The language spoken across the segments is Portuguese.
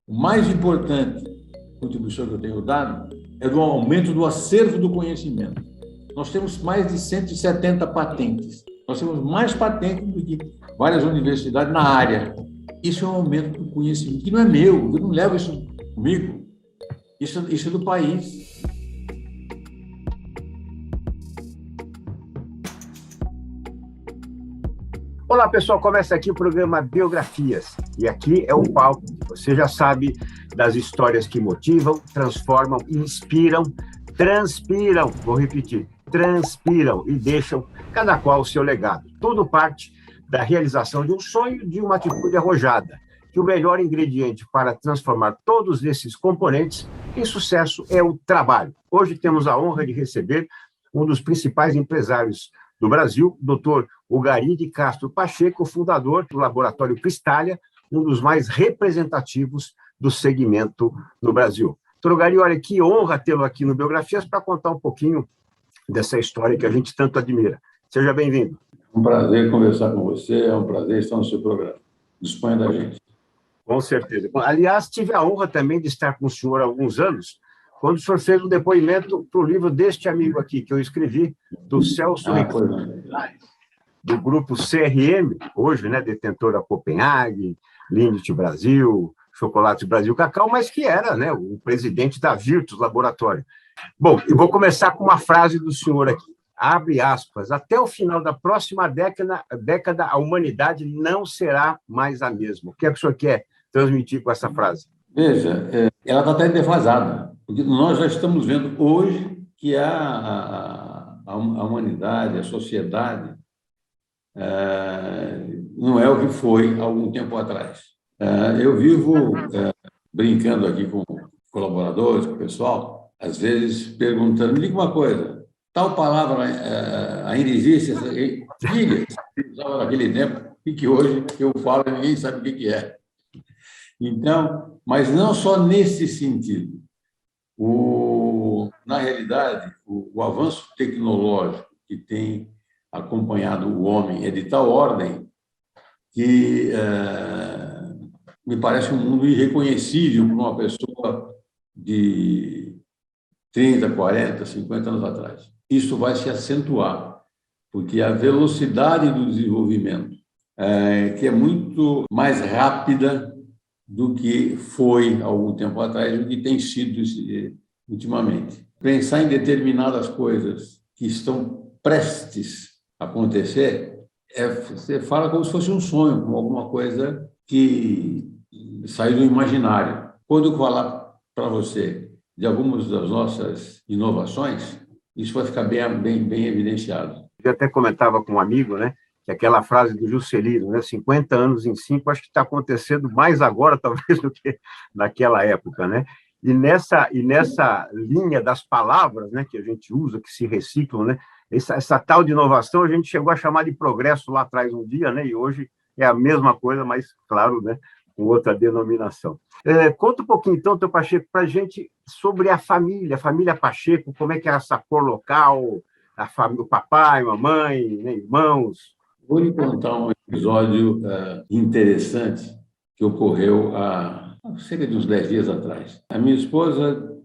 O mais importante contribuição que eu tenho dado é do aumento do acervo do conhecimento. Nós temos mais de 170 patentes. Nós temos mais patentes do que várias universidades na área. Isso é um aumento do conhecimento, que não é meu, eu não levo isso comigo. Isso é do país. Olá, pessoal. Começa aqui o programa Biografias. E aqui é o palco, você já sabe, das histórias que motivam, transformam, inspiram, transpiram, vou repetir, transpiram e deixam cada qual o seu legado. Tudo parte da realização de um sonho, de uma atitude arrojada. Que o melhor ingrediente para transformar todos esses componentes em sucesso é o trabalho. Hoje temos a honra de receber um dos principais empresários do Brasil, Dr. Ugari de Castro Pacheco, fundador do Laboratório Cristália, um dos mais representativos do segmento no Brasil. Dr. Ugari, olha, que honra tê-lo aqui no Biografias para contar um pouquinho dessa história que a gente tanto admira. Seja bem-vindo. É um prazer conversar com você, é um prazer estar no seu programa. Disponha da gente. Com certeza. Aliás, tive a honra também de estar com o senhor há alguns anos, quando o senhor fez um depoimento para o livro deste amigo aqui, que eu escrevi, do Celso Ricardo, do grupo CRM, hoje, né, detentora Copenhague, Lindt Brasil, Chocolates Brasil Cacau, mas que era, né, o presidente da Virtus Laboratório. Bom, eu vou começar com uma frase do senhor aqui. Abre aspas, até o final da próxima década a humanidade não será mais a mesma. O que é que o senhor quer transmitir com essa frase? Veja, ela está até defasada, porque nós já estamos vendo hoje que a humanidade, a sociedade, não é o que foi há algum tempo atrás. Eu vivo brincando aqui com colaboradores, com o pessoal, às vezes perguntando, me diga uma coisa, tal palavra ainda existe? Diga, usava naquele tempo, e que hoje eu falo e ninguém sabe o que é. Então, mas não só nesse sentido. Na realidade, o avanço tecnológico que tem acompanhado o homem é de tal ordem que me parece um mundo irreconhecível para uma pessoa de 30, 40, 50 anos atrás. Isso vai se acentuar, porque a velocidade do desenvolvimento, que é muito mais rápida do que foi há algum tempo atrás, do que tem sido ultimamente. Pensar em determinadas coisas que estão prestes a acontecer, você fala como se fosse um sonho, como alguma coisa que saiu do imaginário. Quando eu falar para você de algumas das nossas inovações, isso vai ficar bem evidenciado. Eu até comentava com um amigo, né, que aquela frase do Juscelino, né, 50 anos em 5, acho que está acontecendo mais agora, talvez, do que naquela época, né? E nessa linha das palavras, né, que a gente usa, que se reciclam, né, essa tal de inovação a gente chegou a chamar de progresso lá atrás um dia, né, e hoje é a mesma coisa, mas, claro, né, com outra denominação. Conta um pouquinho, então, Dr. Pacheco, para a gente sobre a família Pacheco, como é que é essa cor local, o papai, mamãe, né, irmãos. Vou lhe contar um episódio interessante que ocorreu há cerca de uns 10 dias atrás. A minha esposa,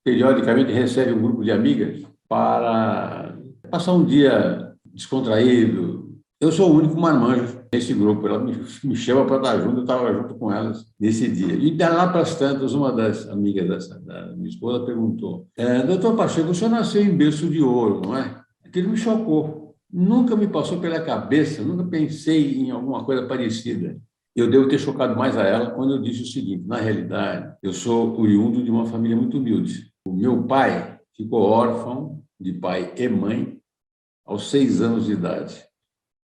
periodicamente, recebe um grupo de amigas para passar um dia descontraído. Eu sou o único marmanjo nesse grupo. Ela me chama para estar junto, eu estava junto com elas nesse dia. E lá para as tantas, uma das amigas da minha esposa perguntou, doutor Pacheco, o senhor nasceu em berço de ouro, não é? Aquilo me chocou. Nunca me passou pela cabeça, nunca pensei em alguma coisa parecida. Eu devo ter chocado mais a ela quando eu disse o seguinte, na realidade, eu sou oriundo de uma família muito humilde. O meu pai ficou órfão de pai e mãe aos 6 anos de idade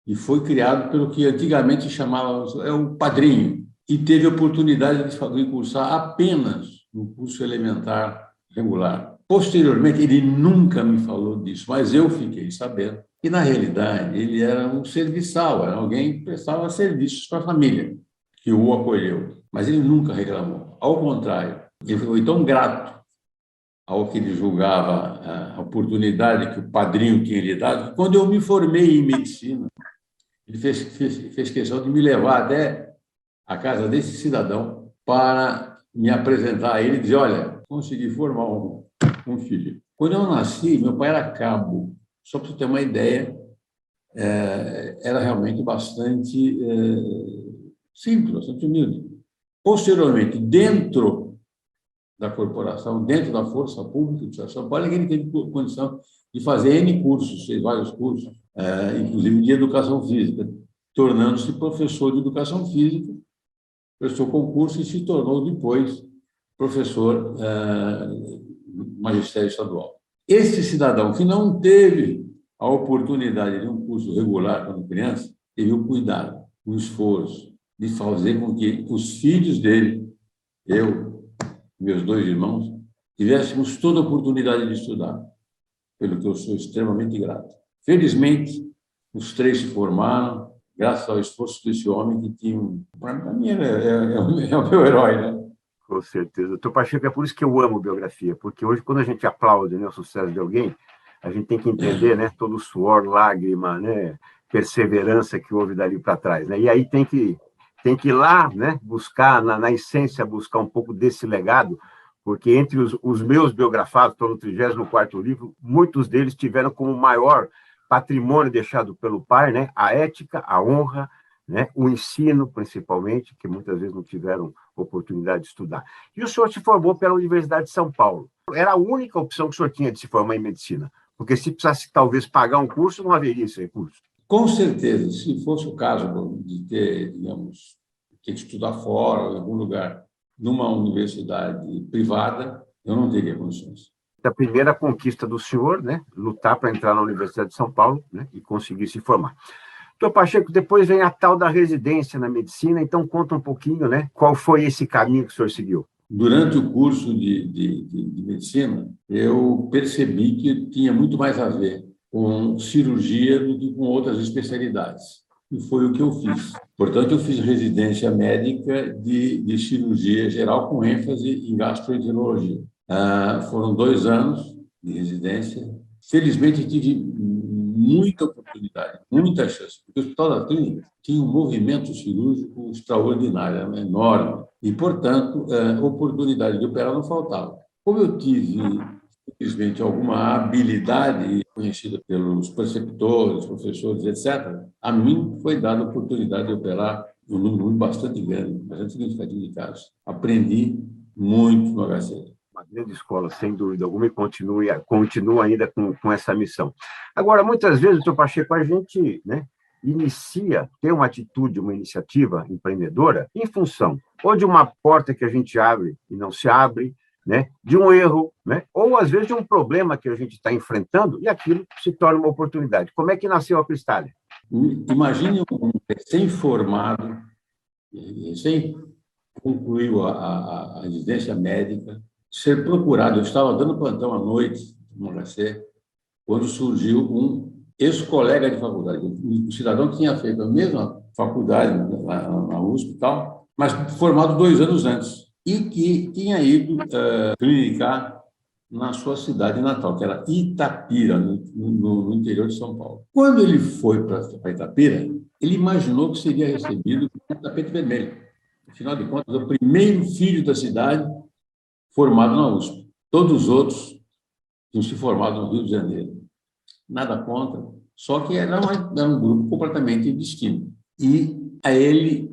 e foi criado pelo que antigamente chamava o padrinho e teve a oportunidade de cursar apenas no curso elementar regular. Posteriormente, ele nunca me falou disso, mas eu fiquei sabendo. E, na realidade, ele era um serviçal, era alguém que prestava serviços para a família, que o acolheu. Mas ele nunca reclamou. Ao contrário, ele foi tão grato ao que ele julgava a oportunidade que o padrinho tinha lhe dado, que quando eu me formei em medicina, ele fez questão de me levar até a casa desse cidadão para me apresentar a ele e dizer, olha, consegui formar um filho. Quando eu nasci, meu pai era cabo. Só para você ter uma ideia, era realmente bastante simples, bastante humilde. Posteriormente, dentro da corporação, dentro da força pública de São Paulo, ele teve condição de fazer N cursos, fez vários cursos, inclusive de educação física, tornando-se professor de educação física, prestou concurso e se tornou depois professor do magistério estadual. Esse cidadão que não teve a oportunidade de um curso regular quando criança, teve o cuidado, o esforço de fazer com que os filhos dele, eu, meus 2 irmãos, tivéssemos toda a oportunidade de estudar, pelo que eu sou extremamente grato. Felizmente, os 3 se formaram, graças ao esforço desse homem que tinha, para mim, é o meu herói, né? Com certeza. Doutor Pacheco, é por isso que eu amo biografia, porque hoje, quando a gente aplaude, né, o sucesso de alguém, a gente tem que entender, né, todo o suor, lágrima, né, perseverança que houve dali para trás, né? E aí tem que ir lá, né, buscar, na essência, buscar um pouco desse legado, porque entre os meus biografados, estou no 34º livro, muitos deles tiveram como maior patrimônio deixado pelo pai, né, a ética, a honra, né, o ensino, principalmente, que muitas vezes não tiveram oportunidade de estudar. E o senhor se formou pela Universidade de São Paulo. Era a única opção que o senhor tinha de se formar em medicina, porque se precisasse, talvez, pagar um curso, não haveria esse recurso. Com certeza, se fosse o caso de ter, digamos, ter que estudar fora, em algum lugar, numa universidade privada, eu não teria condições. A primeira conquista do senhor, né, lutar para entrar na Universidade de São Paulo, né, e conseguir se formar. Doutor Pacheco, depois vem a tal da residência na medicina, então conta um pouquinho, né, qual foi esse caminho que o senhor seguiu. Durante o curso de medicina, eu percebi que tinha muito mais a ver com cirurgia do que com outras especialidades. E foi o que eu fiz. Portanto, eu fiz residência médica de cirurgia geral com ênfase em gastroenterologia. Foram 2 anos de residência. Felizmente, tive muita oportunidade, muita chance, porque o Hospital da Clínica tinha um movimento cirúrgico extraordinário, enorme, e, portanto, oportunidade de operar não faltava. Como eu tive, simplesmente, alguma habilidade conhecida pelos preceptores, professores, etc., a mim foi dada a oportunidade de operar um número bastante grande, bastante significativo de casos. Aprendi muito no HC. Uma grande escola, sem dúvida alguma, e continua ainda com essa missão. Agora, muitas vezes, doutor Pacheco, a gente, né, tem uma atitude, uma iniciativa empreendedora em função ou de uma porta que a gente abre e não se abre, né, de um erro, né, ou às vezes de um problema que a gente está enfrentando e aquilo se torna uma oportunidade. Como é que nasceu a Cristália? Imagine um recém-formado, recém concluiu a residência médica, ser procurado. Eu estava dando plantão à noite no HC, quando surgiu um ex-colega de faculdade, um cidadão que tinha feito a mesma faculdade na USP e tal, mas formado 2 anos antes, e que tinha ido clinicar na sua cidade natal, que era Itapira, no interior de São Paulo. Quando ele foi para Itapira, ele imaginou que seria recebido com tapete vermelho. Afinal de contas, o primeiro filho da cidade formado na USP. Todos os outros tinham se formado no Rio de Janeiro. Nada contra, só que era um grupo completamente distinto. E a ele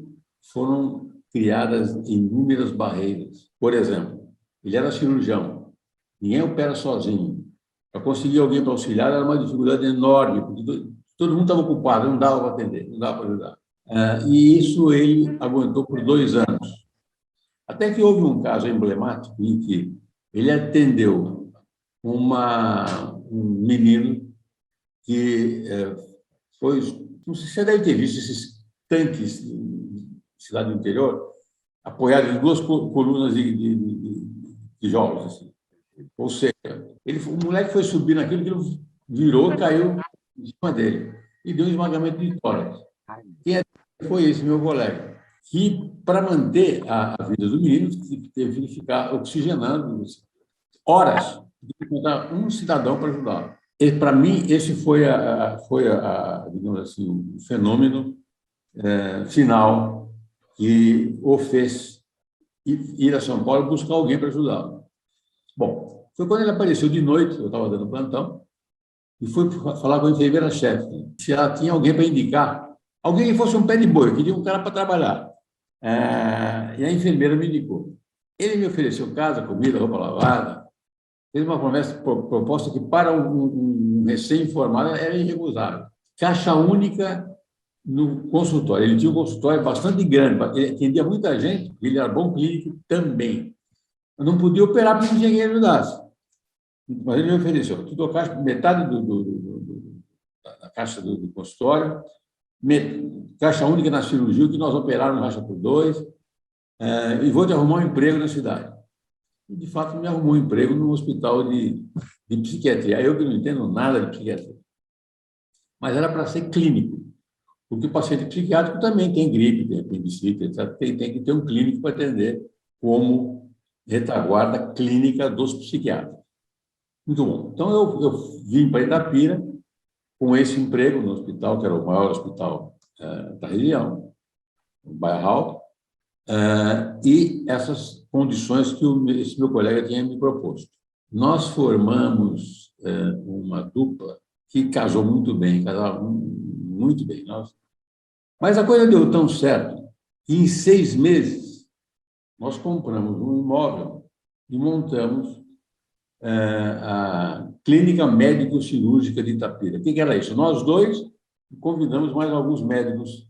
foram criadas inúmeras barreiras. Por exemplo, ele era cirurgião, ninguém opera sozinho. Para conseguir alguém para auxiliar era uma dificuldade enorme, porque todo mundo estava ocupado, não dava para atender, não dava para ajudar. E isso ele aguentou por 2 anos. Até que houve um caso emblemático em que ele atendeu um menino que foi... Não sei se você deve ter visto esses tanques de cidade do interior, apoiados em 2 colunas de tijolos. Assim. Ou seja, o moleque foi subir naquilo, que ele virou, caiu em cima dele e deu um esmagamento de tórax. Quem foi esse meu colega? Que, para manter a vida do menino, teve que ficar oxigenando horas, de encontrar um cidadão para ajudá-lo. Para mim, esse foi digamos assim, o fenômeno final que o fez e ir a São Paulo buscar alguém para ajudá-lo. Bom, foi quando ele apareceu de noite, eu estava dando plantão, e fui falar com a enfermeira-chefe, se ela tinha alguém para indicar, alguém que fosse um pé de boi, eu queria um cara para trabalhar. E a enfermeira me indicou. Ele me ofereceu casa, comida, roupa lavada, fez uma proposta que, para um recém-formado, era irrecusável. Caixa única no consultório. Ele tinha um consultório bastante grande, ele atendia muita gente, ele era bom clínico também. Eu não podia operar porque não tinha quem ajudasse. Mas ele me ofereceu. Tu tocaste metade da caixa do consultório, caixa única na cirurgia, que nós operamos racha por 2, e vou te arrumar um emprego na cidade. E, de fato, me arrumou um emprego num hospital de psiquiatria. Eu que não entendo nada de psiquiatria. Mas era para ser clínico, porque o paciente psiquiátrico também tem gripe, tem apendicite, etc. Tem que ter um clínico para atender como retaguarda clínica dos psiquiatras. Muito bom. Então, eu vim para Itapira com esse emprego no hospital, que era o maior hospital da região, o Bairral, e essas condições que esse meu colega tinha me proposto. Nós formamos uma dupla que casou muito bem, casava muito bem. Mas a coisa deu tão certo que, em 6 meses, nós compramos um imóvel e montamos a Clínica Médico-Cirúrgica de Itapira. O que era isso? Nós dois convidamos mais alguns médicos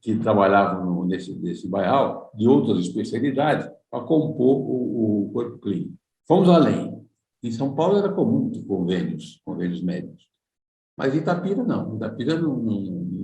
que trabalhavam nesse bairro, de outras especialidades, para compor o corpo clínico. Fomos além. Em São Paulo era comum ter convênios médicos. Mas Itapira não. Itapira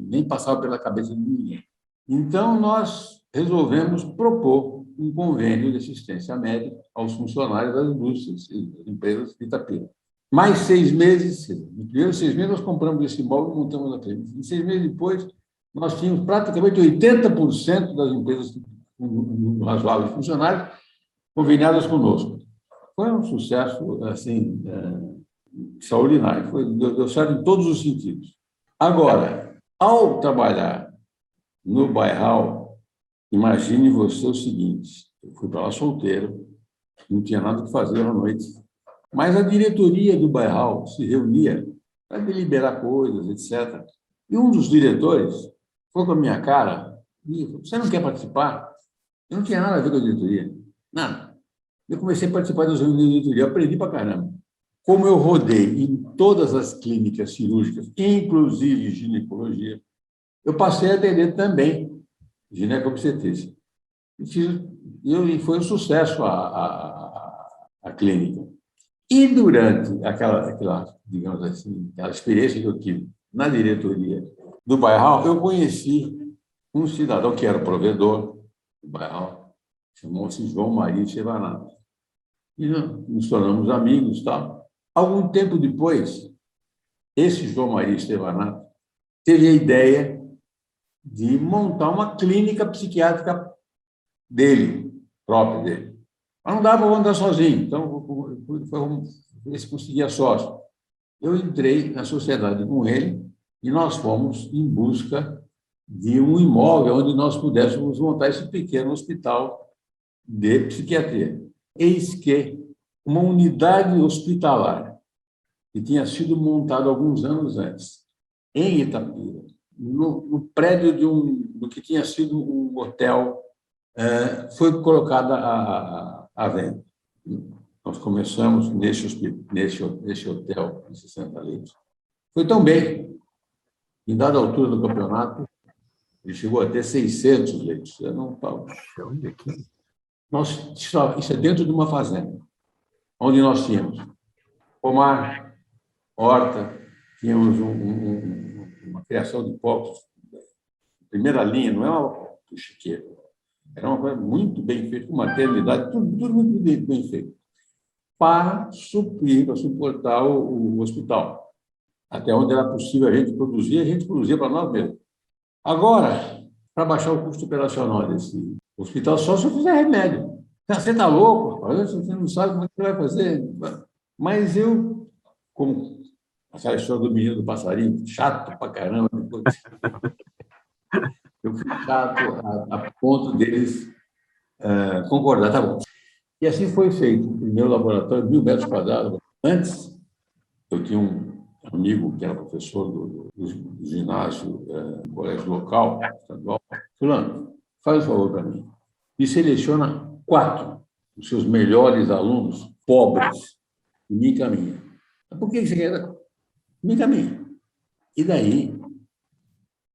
nem passava pela cabeça de ninguém. Então, nós resolvemos propor um convênio de assistência médica aos funcionários das indústrias e das empresas de Itapira. Mais 6 meses, nos primeiros 6 meses, nós compramos esse imóvel e montamos a clínica. Em 6 meses depois, nós tínhamos praticamente 80% das empresas razoáveis de funcionários conveniadas conosco. Foi um sucesso, assim, extraordinário. Deu certo em todos os sentidos. Agora, ao trabalhar no Bairral, imagine você o seguinte: eu fui para lá solteiro, não tinha nada que fazer à noite, mas a diretoria do Bairral se reunia para deliberar coisas, etc. E um dos diretores foi com a minha cara e falou: você não quer participar? Eu não tinha nada a ver com a diretoria, nada. Eu comecei a participar das reuniões da diretoria, aprendi para caramba. Como eu rodei em todas as clínicas cirúrgicas, inclusive ginecologia, eu passei a atender também ginecobstetrícia. E foi um sucesso a clínica. E durante digamos assim, aquela experiência que eu tive na diretoria do Bairral, eu conheci um cidadão que era o provedor do Bairral, chamou-se João Maria Chevanato. E nos tornamos amigos e tal. Algum tempo depois, esse João Maria Estevanato teve a ideia de montar uma clínica psiquiátrica própria dele. Mas não dava para montar sozinho, então ele conseguia sócio. Eu entrei na sociedade com ele e nós fomos em busca de um imóvel onde nós pudéssemos montar esse pequeno hospital de psiquiatria. Eis que uma unidade hospitalar que tinha sido montada alguns anos antes, em Itapira, no prédio do que tinha sido um hotel, foi colocada à venda. Nós começamos nesse hotel de 60 leitos. Foi tão bem, em dada altura do campeonato, ele chegou a ter 600 leitos. Era um tal. Isso é dentro de uma fazenda, onde nós tínhamos pomar, horta, tínhamos uma criação de porcos, primeira linha, não é uma chiqueira, era uma coisa muito bem feita, com maternidade, tudo muito bem feito, para suportar o hospital. Até onde era possível a gente produzia para nós mesmos. Agora, para baixar o custo operacional desse hospital, só se eu fizer remédio. Você está louco? Você não sabe como é que você vai fazer. Mas eu, como aquela história do menino do passarinho, chato pra caramba, eu fui chato a ponto deles concordar, tá bom. E assim foi feito. O primeiro laboratório, 1.000 metros quadrados. Antes, eu tinha um amigo que era professor do ginásio, do colégio local, estadual. Fulano, faz um favor para mim. Me seleciona 4 dos seus melhores alunos, pobres, e me encaminha. Por que você quer? Me encaminha. E daí,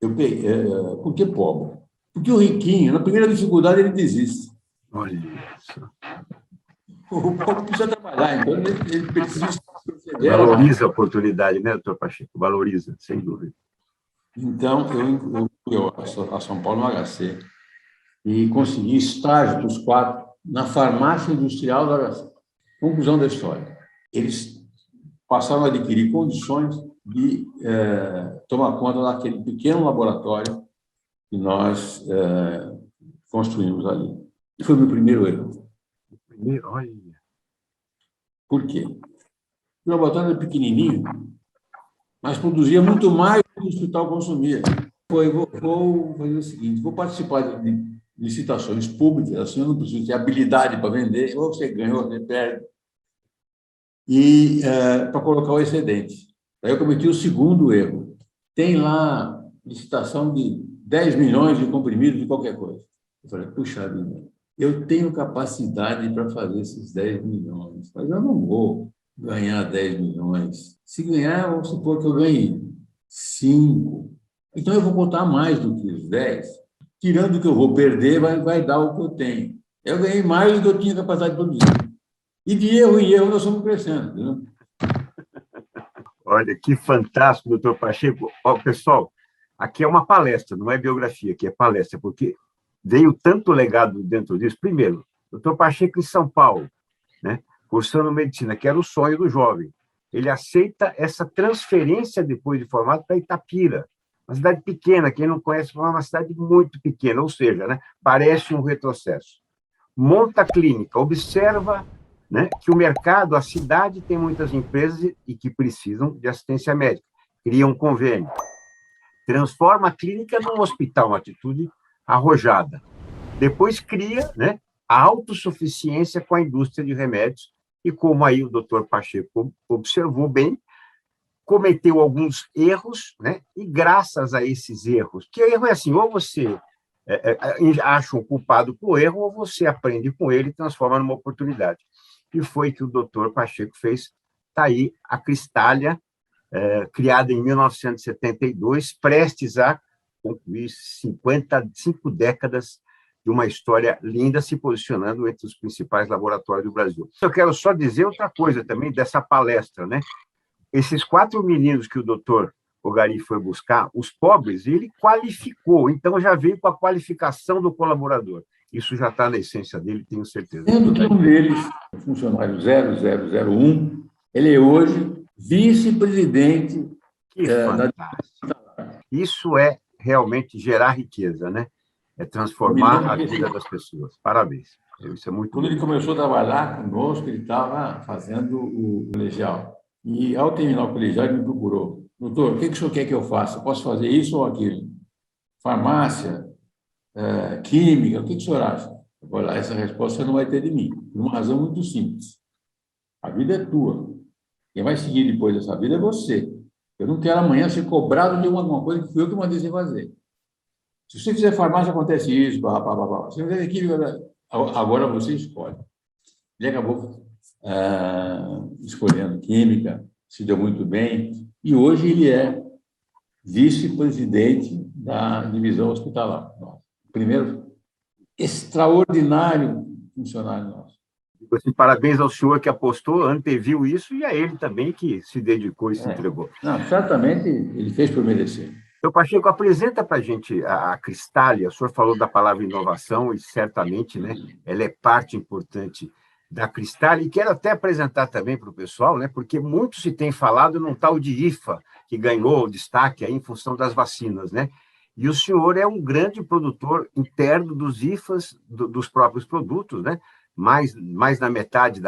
eu peguei, por que pobre? Porque o riquinho, na primeira dificuldade, ele desiste. Olha isso. O pobre precisa trabalhar, então ele precisa perceber. Valoriza a oportunidade, né, doutor Pacheco? Valoriza, sem dúvida. Então, eu fui a São Paulo no HC e consegui estágio para os 4 na farmácia industrial do HC. Conclusão da história. Eles passaram a adquirir condições de tomar conta daquele pequeno laboratório que nós construímos ali. E foi o meu primeiro erro. Olha. Por quê? O laboratório era pequenininho, mas produzia muito mais do que o hospital consumia. Vou fazer o seguinte, vou participar de licitações públicas, assim eu não preciso ter habilidade para vender, ou você ganha ou você perde, e para colocar o excedente. Aí eu cometi o segundo erro. Tem lá licitação de 10 milhões de comprimidos de qualquer coisa. Eu falei, puxa vida, eu tenho capacidade para fazer esses 10 milhões, mas eu não vou ganhar 10 milhões. Se ganhar, vamos supor que eu ganhe 5. Então, eu vou botar mais do que os 10. Tirando o que eu vou perder, vai dar o que eu tenho. Eu ganhei mais do que eu tinha capacidade de produzir. E de erro em erro nós estamos crescendo. Entendeu? Olha, que fantástico, doutor Pacheco. Ó, pessoal, aqui é uma palestra, não é biografia, aqui é palestra, porque veio tanto legado dentro disso. Primeiro, doutor Pacheco em São Paulo, né, cursando medicina, que era o sonho do jovem. Ele aceita essa transferência depois de formado para Itapira, uma cidade pequena, quem não conhece, é uma cidade muito pequena, ou seja, né, parece um retrocesso. Monta a clínica, observa, né, que o mercado, a cidade tem muitas empresas e que precisam de assistência médica. Cria um convênio. Transforma a clínica num hospital, uma atitude arrojada. Depois cria, né, a autossuficiência com a indústria de remédios e, como aí o doutor Pacheco observou bem, cometeu alguns erros, né, e graças a esses erros, que erro é assim, ou você acha um culpado por erro, ou você aprende com ele e transforma numa oportunidade. E foi que o doutor Pacheco fez. Está aí a Cristália, criada em 1972, prestes a concluir 55 décadas de uma história linda, se posicionando entre os principais laboratórios do Brasil. Eu quero só dizer outra coisa também dessa palestra, né? Esses 4 meninos que o doutor Ogari foi buscar, os pobres, ele qualificou, então já veio com a qualificação do colaborador. Isso já está na essência dele, tenho certeza. Sendo que um deles, o funcionário 0001, ele é hoje vice-presidente da... Isso é realmente gerar riqueza, né? É transformar a vida das pessoas. Parabéns. Isso é muito Quando ele começou a trabalhar conosco, ele estava fazendo o colegial. E, ao terminar o colegial, ele me procurou. Doutor, o que o senhor quer que eu faça? Posso fazer isso ou aquilo? Farmácia, química, o que o senhor acha? Eu vou lá, essa resposta você não vai ter de mim. Por uma razão muito simples. A vida é tua. Quem vai seguir depois dessa vida é você. Eu não quero amanhã ser cobrado de alguma coisa que fui eu que mandei você fazer. Se você fizer farmácia, acontece isso, blá, blá, blá, blá. Se você fizer química, agora você escolhe. Ele acabou escolhendo química, se deu muito bem, e hoje ele é vice-presidente da divisão hospitalar. Primeiro, extraordinário funcionário nosso. Parabéns ao senhor que apostou, anteviu isso, e a ele também que se dedicou e se entregou. Não, certamente ele fez por merecer. Então, Pacheco, apresenta para a gente a Cristália. O senhor falou da palavra inovação e certamente, né, ela é parte importante da Cristália, e quero até apresentar também para o pessoal, né, porque muito se tem falado num tal de IFA, que ganhou destaque aí em função das vacinas, né? E o senhor é um grande produtor interno dos IFAs, dos próprios produtos, né? Mais na metade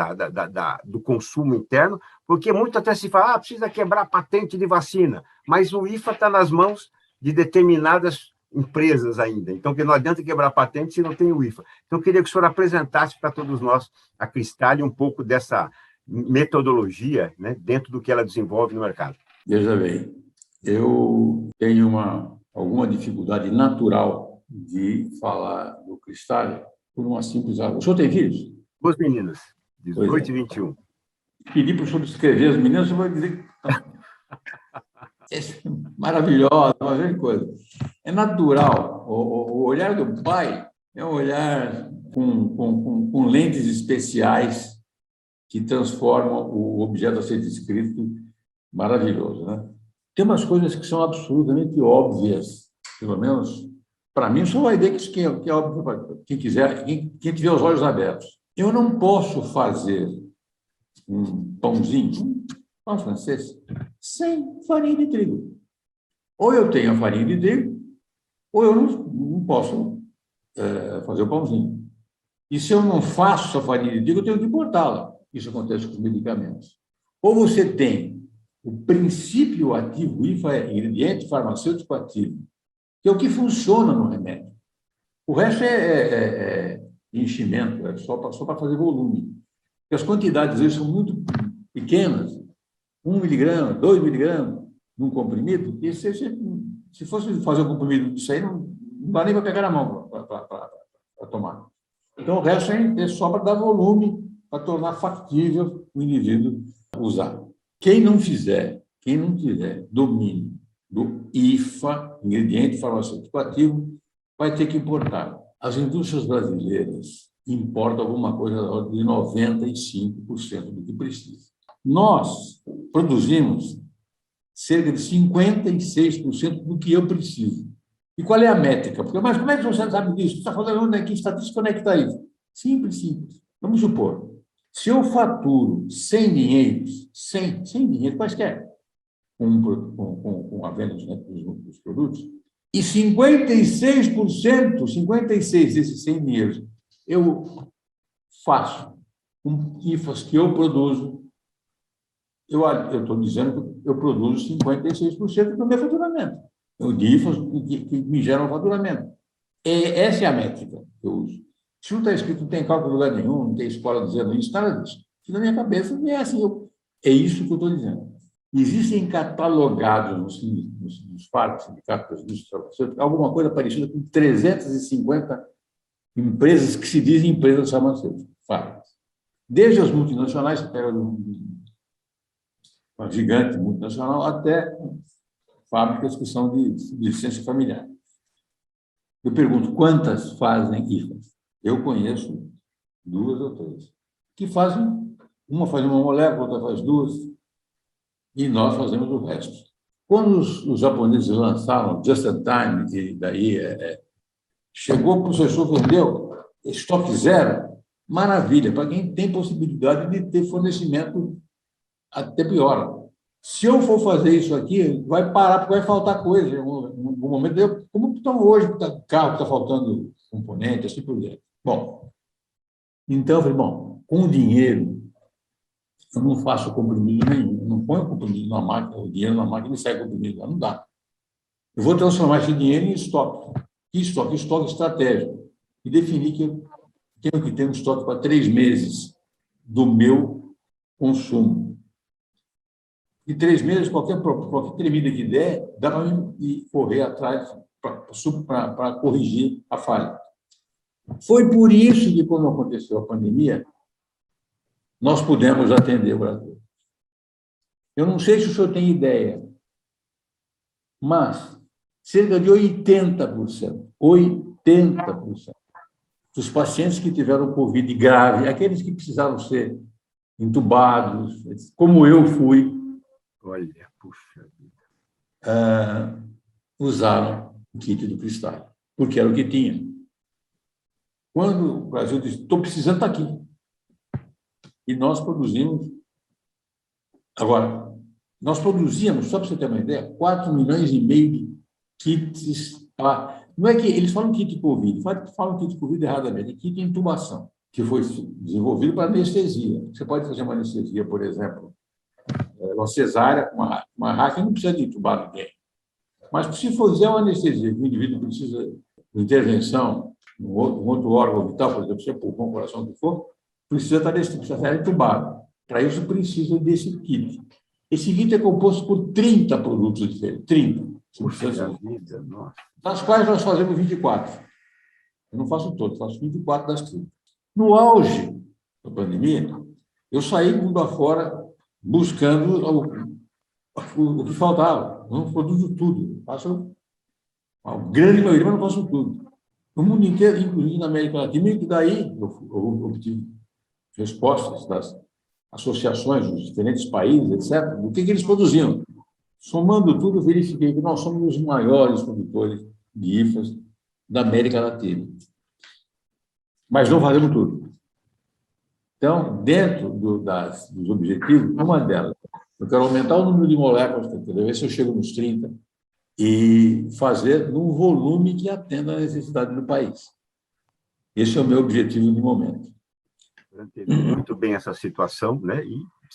do consumo interno, porque muito até se fala, precisa quebrar a patente de vacina, mas o IFA está nas mãos de determinadas empresas ainda. Então, que não adianta quebrar patente se não tem o IFA. Então, eu queria que o senhor apresentasse para todos nós a Cristal um pouco dessa metodologia, né, dentro do que ela desenvolve no mercado. Veja bem, eu tenho alguma dificuldade natural de falar do Cristal por uma simples razão. O senhor tem filhos? Os meninos, 18 e 21. Pedi para o senhor descrever as meninas, o senhor vai dizer que maravilhosa, uma grande coisa. É natural. O olhar do pai é um olhar com lentes especiais que transformam o objeto a ser descrito maravilhoso, né? Tem umas coisas que são absolutamente óbvias, pelo menos para mim, só vai ver que isso que é óbvio para quem quiser, quem tiver os olhos abertos. Eu não posso fazer um pãozinho, um pão francês, sem farinha de trigo. Ou eu tenho a farinha de trigo, ou eu não posso fazer o pãozinho. E se eu não faço a farinha de trigo, eu tenho que importá-la. Isso acontece com os medicamentos. Ou você tem o princípio ativo, o IFA é ingrediente farmacêutico ativo, que é o que funciona no remédio. O resto é enchimento, é só para fazer volume. Porque as quantidades hoje são muito pequenas, 1 miligrama, 2 miligramas num comprimido, e se fosse fazer um comprimido disso aí, não dá nem para pegar na mão para tomar. Então, o resto é só para dar volume, para tornar factível o indivíduo usar. Quem não tiver domínio do IFA, ingrediente farmacêutico ativo, vai ter que importar. As indústrias brasileiras importam alguma coisa da ordem de 95% do que precisa. Nós produzimos cerca de 56% do que eu preciso. E qual é a métrica? Mas como é que você sabe disso? Você está falando aqui, estatística, onde é que está isso? Simples. Vamos supor, se eu faturo 100 dinheiros, 100 dinheiros quaisquer, com a venda dos produtos, e 56% desses 100 dinheiros eu faço com IFAs que eu produzo, eu estou dizendo que eu produzo 56% do meu faturamento. De IFAs que me geram faturamento. Essa é a métrica que eu uso. Isso não está escrito, não tem cálculo em lugar nenhum, não tem escola dizendo isso, nada disso. Isso na minha cabeça é assim. É isso que eu estou dizendo. Existem catalogados nos FARC, sindicatos das indústrias farmacêuticas, alguma coisa parecida com 350 empresas que se dizem empresas farmacêuticas, FARC. Desde as multinacionais, que pegam uma gigante multinacional, até fábricas que são de licença familiar. Eu pergunto, quantas fazem IFAs? Eu conheço 2 ou 3. Que fazem, uma faz uma molécula, outra faz 2, e nós fazemos o resto. Quando os japoneses lançaram Just in Time, e daí chegou, o professor vendeu, estoque zero, maravilha, para quem tem possibilidade de ter fornecimento até pior. Se eu for fazer isso aqui, vai parar, porque vai faltar coisa em algum momento. Como estão hoje, carro está faltando componente, assim por diante. Bom, então eu falei, com dinheiro, eu não faço comprimido nenhum, eu não ponho comprimido na máquina, o dinheiro na máquina e sai comprimido lá, não dá. Eu vou transformar esse dinheiro em estoque. Que estoque? Estoque estratégico. E definir que eu tenho que ter um estoque para 3 meses do meu consumo. E 3 meses, qualquer tremida que der, dá para mim correr atrás para corrigir a falha. Foi por isso que, quando aconteceu a pandemia, nós pudemos atender o Brasil. Eu não sei se o senhor tem ideia, mas cerca de 80% dos pacientes que tiveram Covid grave, aqueles que precisaram ser entubados, como eu fui, olha, puxa vida, usaram o kit do Cristal, porque era o que tinha. Quando o Brasil disse, estou precisando, está aqui. E nós produzimos. Agora, nós produzíamos, só para você ter uma ideia, 4,5 milhões de kits. Não é que eles falam kit Covid, falam kit Covid erradamente, é kit de intubação, que foi desenvolvido para anestesia. Você pode fazer uma anestesia, por exemplo, uma cesárea, uma raca, não precisa de intubar ninguém. Mas se fizer uma anestesia, que o indivíduo precisa de intervenção, um outro órgão vital, por exemplo, se é pulmão, coração, o que for, precisa estar entubado. Para isso, precisa desse kit. Esse kit é composto por 30 produtos diferentes. 30. Vida, nossa. Das quais nós fazemos 24. Eu não faço todos, faço 24 das 30. No auge da pandemia, eu saí mundo afora buscando o que faltava. Eu não produzo tudo. Faço a grande maioria, mas não faço tudo. No mundo inteiro, inclusive na América Latina, e daí eu obtive respostas das associações dos diferentes países, etc., do que eles produziam. Somando tudo, verifiquei que nós somos os maiores produtores de IFAs da América Latina. Mas não fazemos tudo. Então, dentro dos objetivos, uma delas, eu quero aumentar o número de moléculas, ver se eu chego nos 30, e fazer num volume que atenda à necessidade do país. Esse é o meu objetivo de momento. Muito bem essa situação, né?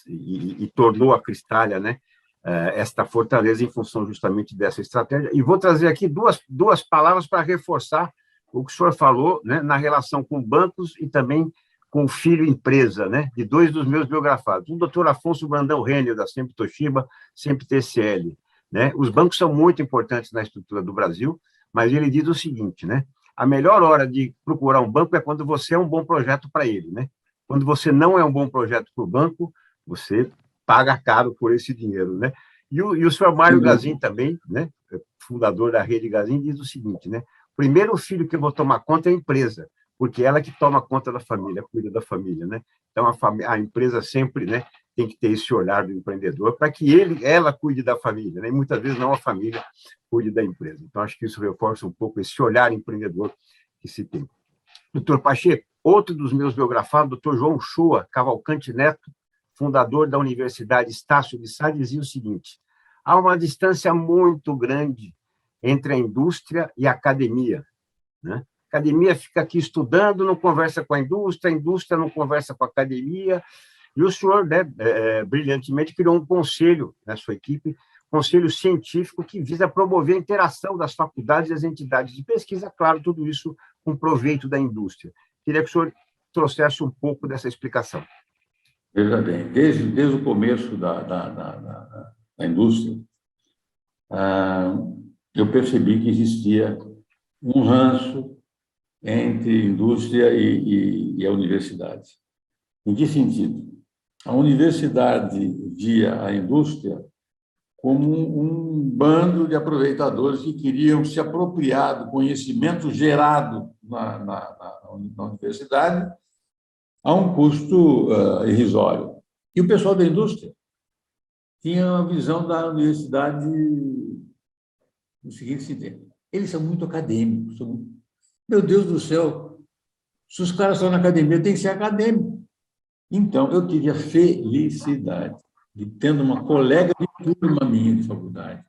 E tornou a Cristália, né, esta fortaleza em função justamente dessa estratégia. E vou trazer aqui duas palavras para reforçar o que o senhor falou, né, na relação com bancos e também com o filho empresa, né, de dois dos meus biografados. O doutor Afonso Brandão Renner, da Sempre Toshiba, Sempre TCL. Né? Os bancos são muito importantes na estrutura do Brasil, mas ele diz o seguinte, né? A melhor hora de procurar um banco é quando você é um bom projeto para ele, né? Quando você não é um bom projeto para o banco, você paga caro por esse dinheiro, né? E o senhor Mário Gazin também, né, fundador da Rede Gazin, diz o seguinte, né? O primeiro filho que eu vou tomar conta é a empresa, porque ela que toma conta da família, cuida da família, né? Então, a empresa sempre, né, tem que ter esse olhar do empreendedor para que ela cuide da família, né? E muitas vezes não a família cuide da empresa. Então, acho que isso reforça um pouco esse olhar empreendedor que se tem. Doutor Pacheco, outro dos meus biografados, doutor João Shoa Cavalcante Neto, fundador da Universidade Estácio de Sá, dizia o seguinte: há uma distância muito grande entre a indústria e a academia, né? A academia fica aqui estudando, não conversa com a indústria não conversa com a academia. E o senhor, né, brilhantemente, criou um conselho na sua equipe, conselho científico que visa promover a interação das faculdades e as entidades de pesquisa, claro, tudo isso com proveito da indústria. Queria que o senhor trouxesse um pouco dessa explicação. Veja bem, desde o começo da indústria, eu percebi que existia um ranço entre indústria e a universidade. Em que sentido? A universidade via a indústria como um bando de aproveitadores que queriam se apropriar do conhecimento gerado na universidade a um custo irrisório. E o pessoal da indústria tinha uma visão da universidade no seguinte sentido: eles são muito acadêmicos. Meu Deus do céu, se os caras estão na academia, tem que ser acadêmico. Então, eu tive a felicidade de, tendo uma colega de turma minha de faculdade,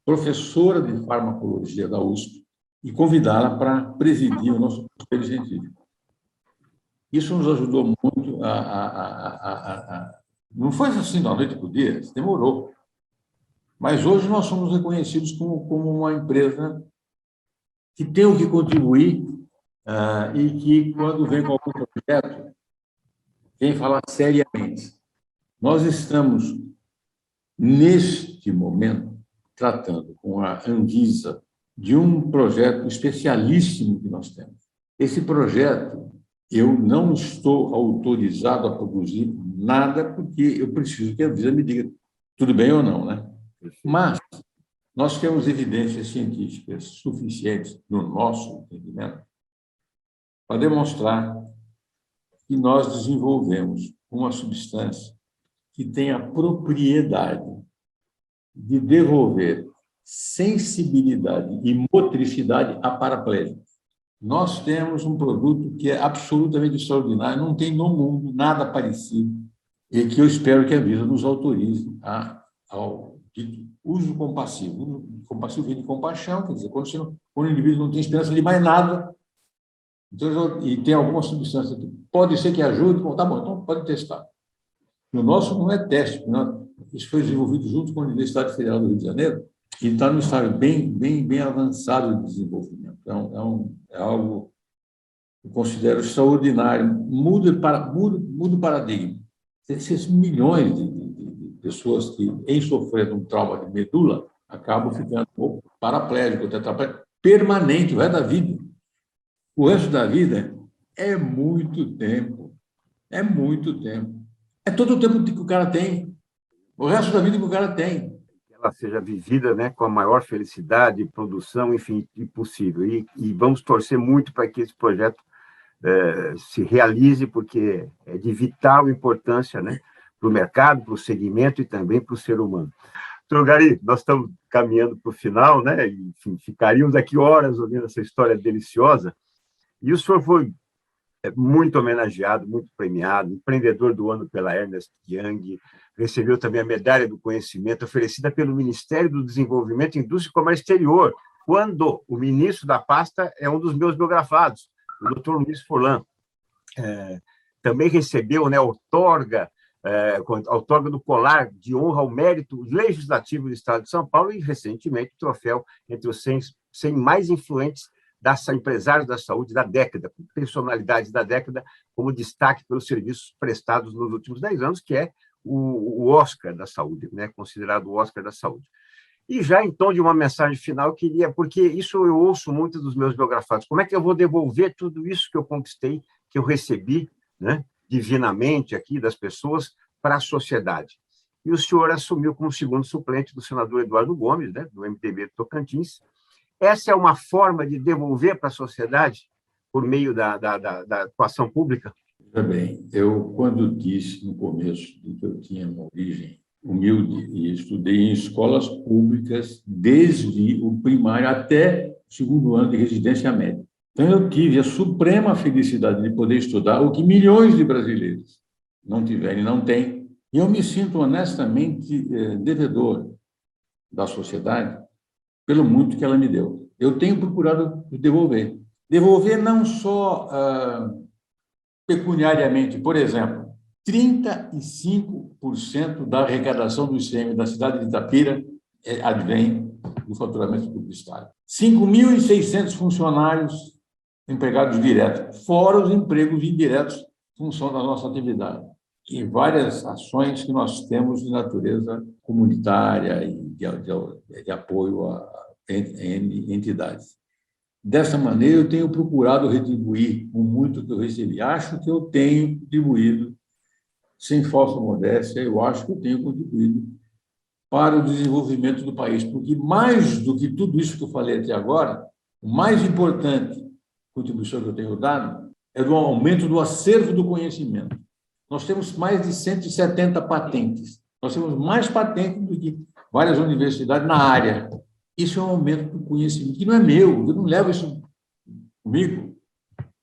professora de farmacologia da USP, e convidá-la para presidir o nosso conselho científico. Isso nos ajudou muito Não foi assim da noite para o dia, demorou. Mas hoje nós somos reconhecidos como uma empresa que tem o que contribuir e que, quando vem com algum projeto, vem falar seriamente. Nós estamos, neste momento, tratando com a Anvisa de um projeto especialíssimo que nós temos. Esse projeto, eu não estou autorizado a produzir nada, porque eu preciso que a Anvisa me diga tudo bem ou não, né? Mas nós temos evidências científicas suficientes, no nosso entendimento, para demonstrar que nós desenvolvemos uma substância que tem a propriedade de devolver sensibilidade e motricidade a paraplégicos. Nós temos um produto que é absolutamente extraordinário, não tem no mundo nada parecido, e que eu espero que a Anvisa nos autorize ao uso compassivo. O uso compassivo vem de compaixão, quer dizer, quando o indivíduo não tem esperança de mais nada, então, e tem alguma substância que pode ser que ajude, bom, tá bom, então pode testar. O nosso não é teste, não. Isso foi desenvolvido junto com a Universidade Federal do Rio de Janeiro, e está num estágio bem avançado de desenvolvimento. Então, é algo que eu considero extraordinário. Muda o paradigma. Esses milhões de pessoas que, em sofrendo um trauma de medula, acabam ficando paraplégico, tetraplégico, permanente, o resto da vida. O resto da vida é muito tempo. É muito tempo. É todo o tempo que o cara tem. O resto da vida que o cara tem. Que ela seja vivida, né, com a maior felicidade, produção, enfim, possível. E vamos torcer muito para que esse projeto se realize, porque é de vital importância, né, para o mercado, para o segmento e também para o ser humano. Doutor Gari, nós estamos caminhando para o final, né? Enfim, ficaríamos aqui horas ouvindo essa história deliciosa. E o senhor foi muito homenageado, muito premiado, empreendedor do ano pela Ernst Young, recebeu também a Medalha do Conhecimento oferecida pelo Ministério do Desenvolvimento, Indústria e Comércio Exterior, quando o ministro da pasta é um dos meus biografados, o Dr. Luiz Furlan. Também recebeu, né, outorga do Colar de Honra ao Mérito Legislativo do Estado de São Paulo e, recentemente, o troféu entre os 100 mais influentes empresários da saúde da década, com personalidades da década, como destaque pelos serviços prestados nos últimos 10 anos, que é o Oscar da saúde, né, considerado o Oscar da saúde. E já, em tom de uma mensagem final, eu queria, porque isso eu ouço muito dos meus biografados, como é que eu vou devolver tudo isso que eu conquistei, que eu recebi, né, divinamente aqui das pessoas, para a sociedade? E o senhor assumiu como segundo suplente do senador Eduardo Gomes, né, do MDB do Tocantins. Essa é uma forma de devolver para a sociedade por meio da atuação pública? Veja bem, eu, quando disse no começo de que eu tinha uma origem humilde e estudei em escolas públicas desde o primário até o segundo ano de residência média. Então, eu tive a suprema felicidade de poder estudar o que milhões de brasileiros não tiveram e não têm. E eu me sinto honestamente devedor da sociedade pelo muito que ela me deu. Eu tenho procurado devolver. Devolver não só pecuniariamente, por exemplo, 35% da arrecadação do ICM da cidade de Itapira advém do faturamento publicitário. 5.600 funcionários empregados diretos, fora os empregos indiretos em função da nossa atividade. E várias ações que nós temos de natureza comunitária e de apoio a entidades. Dessa maneira, eu tenho procurado retribuir o muito que eu recebi. Acho que eu tenho contribuído, sem falsa modéstia, eu acho que eu tenho contribuído para o desenvolvimento do país, porque mais do que tudo isso que eu falei até agora, o mais importante contribuição que eu tenho dado é do aumento do acervo do conhecimento. Nós temos mais de 170 patentes. Nós temos mais patentes do que várias universidades na área. Isso é um aumento do conhecimento, que não é meu, eu não levo isso comigo.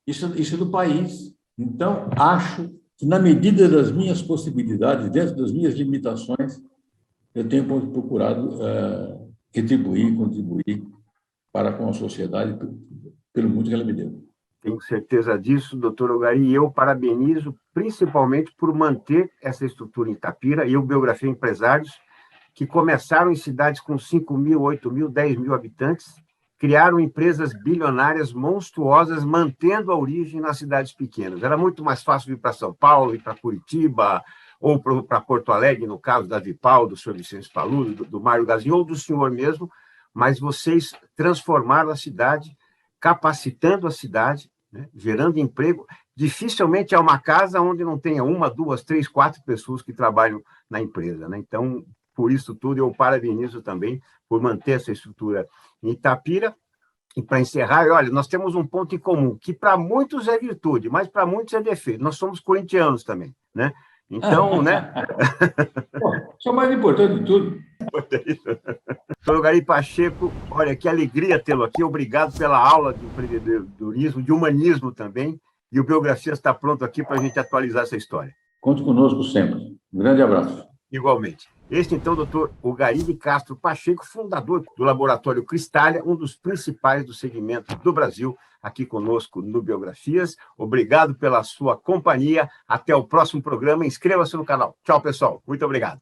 Isso é do país. Então, acho que, na medida das minhas possibilidades, dentro das minhas limitações, eu tenho procurado retribuir, contribuir para com a sociedade pelo muito que ela me deu. Tenho certeza disso, doutor Ogari, e eu parabenizo principalmente por manter essa estrutura em Itapira. Eu biografei empresários que começaram em cidades com 5 mil, 8 mil, 10 mil habitantes, criaram empresas bilionárias monstruosas, mantendo a origem nas cidades pequenas. Era muito mais fácil vir para São Paulo, ir para Curitiba, ou para Porto Alegre, no caso da Vipal, do senhor Vicente Paludo, do Mário Gazinho, ou do senhor mesmo, mas vocês transformaram a cidade, capacitando a cidade, né, gerando emprego. Dificilmente há uma casa onde não tenha 1, 2, 3, 4 pessoas que trabalham na empresa, né? Então, por isso tudo, eu parabenizo também por manter essa estrutura em Itapira. E para encerrar, olha, nós temos um ponto em comum, que para muitos é virtude, mas para muitos é defeito. Nós somos corintianos também, né? Então, né? Isso é o mais importante de tudo. Doutor Gari Pacheco, olha, que alegria tê-lo aqui. Obrigado pela aula de empreendedorismo, de humanismo também. E o Biografias está pronto aqui para a gente atualizar essa história. Conte conosco sempre. Um grande abraço. Igualmente. Este, então, doutor Ogari de Castro Pacheco, fundador do Laboratório Cristália, um dos principais do segmento do Brasil, aqui conosco no Biografias. Obrigado pela sua companhia. Até o próximo programa. Inscreva-se no canal. Tchau, pessoal. Muito obrigado.